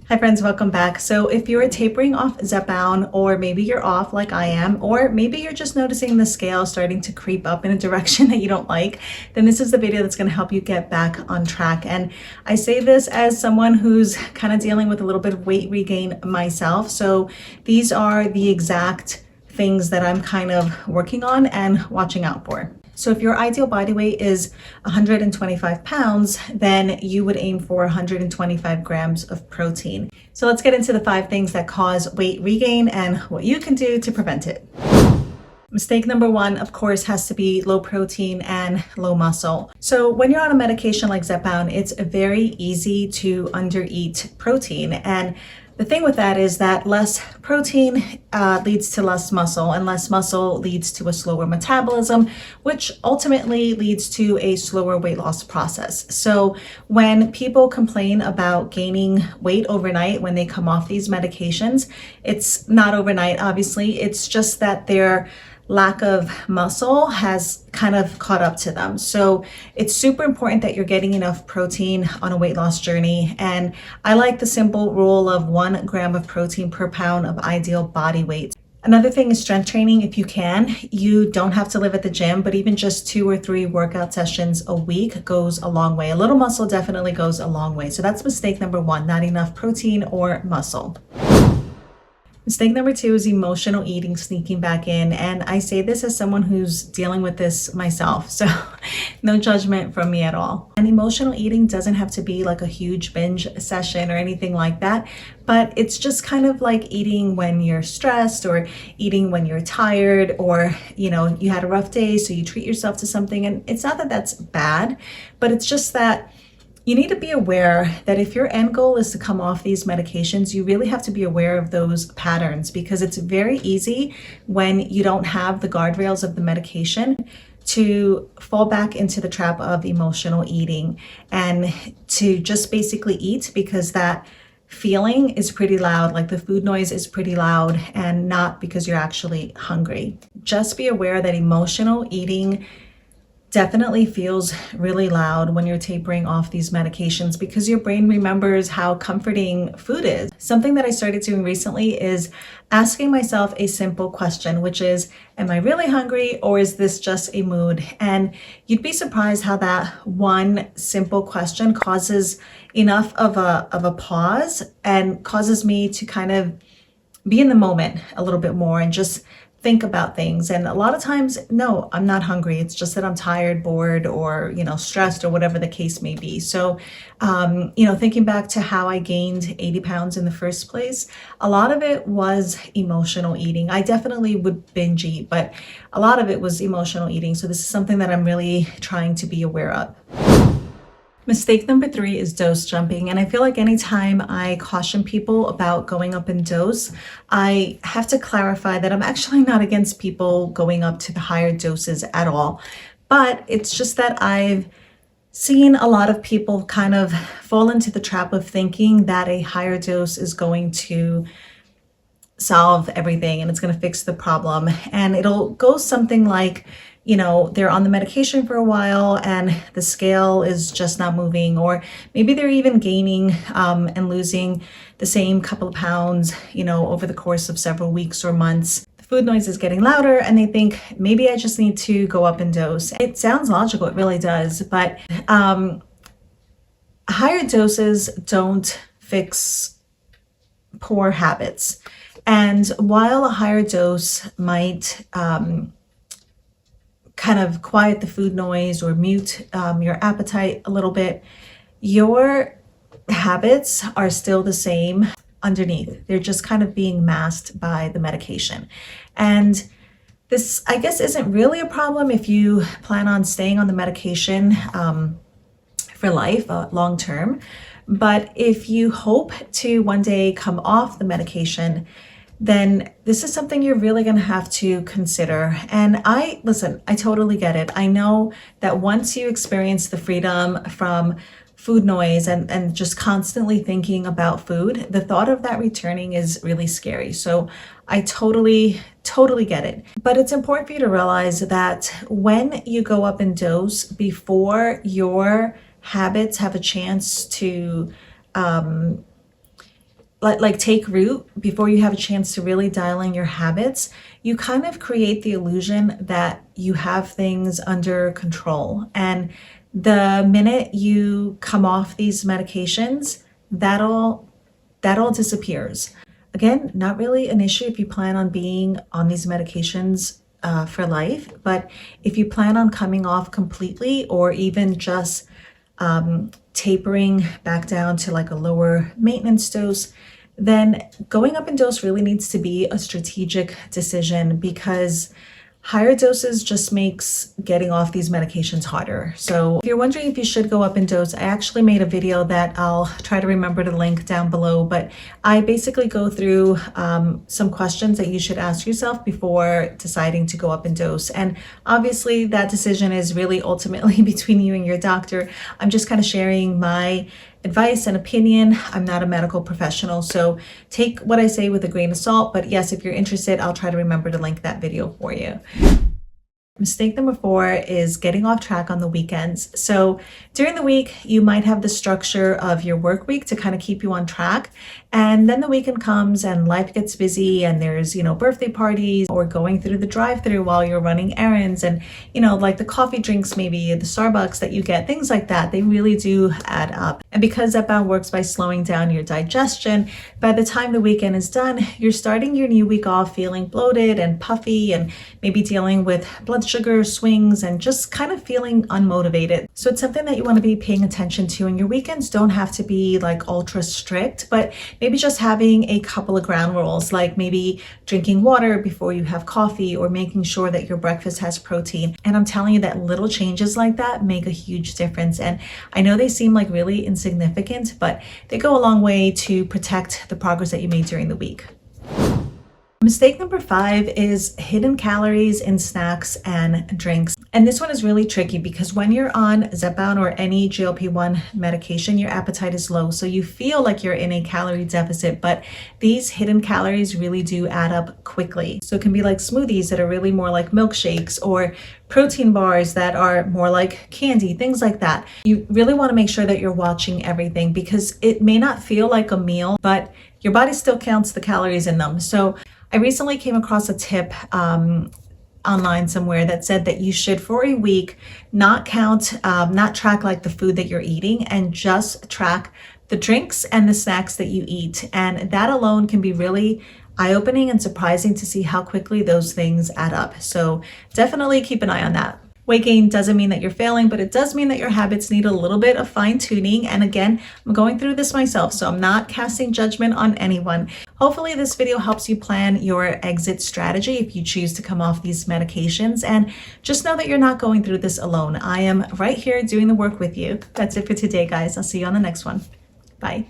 Hi friends, welcome back. So if you're tapering off Zepbound, or maybe you're off like I am, or maybe you're just noticing the scale starting to creep up in a direction that you don't like, then this is the video that's going to help you get back on track. And I say this as someone who's kind of dealing with a little bit of weight regain myself. So these are the exact things that I'm kind of working on and watching out for. So if your ideal body weight is 125 pounds, then you would aim for 125 grams of protein. So let's get into the 5 things that cause weight regain and what you can do to prevent it. Mistake number 1, of course, has to be low protein and low muscle. So when you're on a medication like Zepbound, it's very easy to undereat protein. And the thing with that is that less protein leads to less muscle, and less muscle leads to a slower metabolism, which ultimately leads to a slower weight loss process. So when people complain about gaining weight overnight when they come off these medications, it's not overnight, obviously. It's just that they're lack of muscle has kind of caught up to them. So it's super important that you're getting enough protein on a weight loss journey. And I like the simple rule of 1 gram of protein per pound of ideal body weight. Another thing is strength training. If you can, you don't have to live at the gym, but even just 2 or 3 workout sessions a week goes a long way. A little muscle definitely goes a long way. So that's mistake number 1, not enough protein or muscle. Mistake number 2 is emotional eating sneaking back in. And I say this as someone who's dealing with this myself. So no judgment from me at all. And emotional eating doesn't have to be like a huge binge session or anything like that. But it's just kind of like eating when you're stressed, or eating when you're tired, or, you had a rough day, so you treat yourself to something. And it's not that that's bad, but it's just that you need to be aware that if your end goal is to come off these medications, you really have to be aware of those patterns, because it's very easy when you don't have the guardrails of the medication to fall back into the trap of emotional eating and to just basically eat because that feeling is pretty loud, like the food noise is pretty loud, and not because you're actually hungry. Just be aware that emotional eating definitely feels really loud when you're tapering off these medications, because your brain remembers how comforting food is. Something that I started doing recently is asking myself a simple question, which is, am I really hungry, or is this just a mood? And you'd be surprised how that one simple question causes enough of a pause and causes me to kind of be in the moment a little bit more and just think about things. And a lot of times, no, I'm not hungry. It's just that I'm tired, bored, or, stressed, or whatever the case may be. So, thinking back to how I gained 80 pounds in the first place, a lot of it was emotional eating. I definitely would binge eat, but a lot of it was emotional eating. So this is something that I'm really trying to be aware of. Mistake number 3 is dose jumping. And I feel like anytime I caution people about going up in dose, I have to clarify that I'm actually not against people going up to the higher doses at all. But it's just that I've seen a lot of people kind of fall into the trap of thinking that a higher dose is going to solve everything and it's going to fix the problem. And it'll go something like, they're on the medication for a while and the scale is just not moving, or maybe they're even gaining and losing the same couple of pounds, over the course of several weeks or months. The food noise is getting louder and they think, maybe I just need to go up in dose. It sounds logical, it really does, but higher doses don't fix poor habits. And while a higher dose might kind of quiet the food noise or mute your appetite a little bit, your habits are still the same underneath. They're just kind of being masked by the medication. And this, I guess, isn't really a problem if you plan on staying on the medication for life, long term. But if you hope to one day come off the medication, then this is something you're really going to have to consider. And I totally get it. I know that once you experience the freedom from food noise and just constantly thinking about food, the thought of that returning is really scary. So I totally get it. But it's important for you to realize that when you go up in dose, before your habits have a chance to like take root before you have a chance to really dial in your habits, you kind of create the illusion that you have things under control. And the minute you come off these medications, that all disappears. Again, not really an issue if you plan on being on these medications for life, but if you plan on coming off completely or even just tapering back down to like a lower maintenance dose, then going up in dose really needs to be a strategic decision, because higher doses just makes getting off these medications harder. So if you're wondering if you should go up in dose, I actually made a video that I'll try to remember to link down below, but I basically go through some questions that you should ask yourself before deciding to go up in dose. And obviously that decision is really ultimately between you and your doctor. I'm just kind of sharing my advice and opinion. I'm not a medical professional, so take what I say with a grain of salt. But yes, if you're interested, I'll try to remember to link that video for you. Mistake number 4 is getting off track on the weekends. So during the week, you might have the structure of your work week to kind of keep you on track. And then the weekend comes and life gets busy and there's, birthday parties or going through the drive-through while you're running errands and, like the coffee drinks, maybe the Starbucks that you get, things like that. They really do add up. And because Zepbound works by slowing down your digestion, by the time the weekend is done, you're starting your new week off feeling bloated and puffy and maybe dealing with blood sugar swings and just kind of feeling unmotivated. So it's something that you want to be paying attention to, and your weekends don't have to be like ultra strict, but maybe just having a couple of ground rules, like maybe drinking water before you have coffee or making sure that your breakfast has protein. And I'm telling you that little changes like that make a huge difference. And I know they seem like really insignificant, but they go a long way to protect the progress that you made during the week. Mistake number 5 is hidden calories in snacks and drinks. And this one is really tricky because when you're on Zepbound or any GLP-1 medication, your appetite is low. So you feel like you're in a calorie deficit, but these hidden calories really do add up quickly. So it can be like smoothies that are really more like milkshakes, or protein bars that are more like candy, things like that. You really want to make sure that you're watching everything, because it may not feel like a meal, but your body still counts the calories in them. So I recently came across a tip online somewhere that said that you should, for a week, not track like the food that you're eating, and just track the drinks and the snacks that you eat. And that alone can be really eye-opening and surprising to see how quickly those things add up. So definitely keep an eye on that. Weight gain doesn't mean that you're failing, but it does mean that your habits need a little bit of fine tuning. And again, I'm going through this myself, so I'm not casting judgment on anyone. Hopefully this video helps you plan your exit strategy if you choose to come off these medications. And just know that you're not going through this alone. I am right here doing the work with you. That's it for today, guys. I'll see you on the next one. Bye.